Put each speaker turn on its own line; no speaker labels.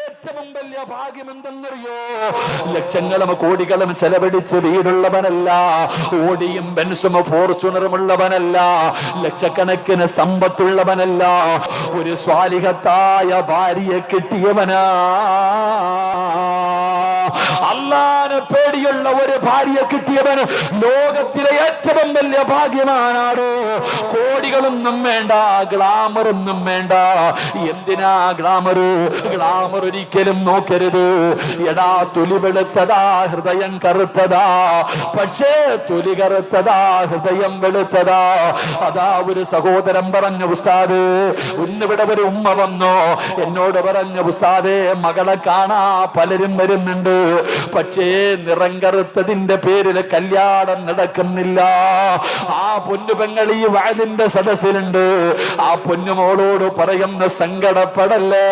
ഏറ്റവും വലിയ ഭാഗ്യം എന്തെന്നറിയോ? ലക്ഷങ്ങളും കോടികളും ചെലവഴിച്ച് വീടുള്ളവനല്ല, ഓടിയും ബെൻസും ഫോർച്യൂണറുമുള്ളവനല്ല, ലക്ഷക്കണക്കിന് സമ്പത്തുള്ളവനല്ല, ഒരു സ്വാലിഹത്തായ ഭാര്യയെ കിട്ടിയവനാ. അല്ലാഹുവിനെ പേടിയുള്ള ഒരു ഭാര്യയെ കിട്ടിയവൻ ലോകത്തിലെ ഏറ്റവും വലിയ ഭാഗ്യവാനാണ്. കോടികളൊന്നും വേണ്ട, ഗ്ലാമറൊന്നും വേണ്ട. എന്തിനാ ഗ്ലാമർ? ഗ്ലാമർ ഒരിക്കലും നോക്കരുത്. എടാ, തൊലി വെളുത്തതാ, ഹൃദയം കറുത്തതാ. പക്ഷേ തൊലി കറുത്തതാ, ഹൃദയം വെളുത്തതാ. അതാ ഒരു സഹോദരൻ പറഞ്ഞ, ഉസ്താദ്, ഇന്നിവിടെ ഒരു ഉമ്മ വന്നോ, എന്നോട് പറഞ്ഞ, ഉസ്താദേ, മകളെ കാണാ പലരും വരുന്നുണ്ട്, പക്ഷേ നിറം കറുത്തതിന്റെ പേരിൽ കല്യാണം നടക്കുന്നില്ല. ആ പൊന്നുപെങ്ങൾ ഈ വഅദിന്റെ സദസ്സിലുണ്ട്. ആ പൊന്നുമോളോട് പറയുന്ന, സങ്കടപ്പെടല്ലേ.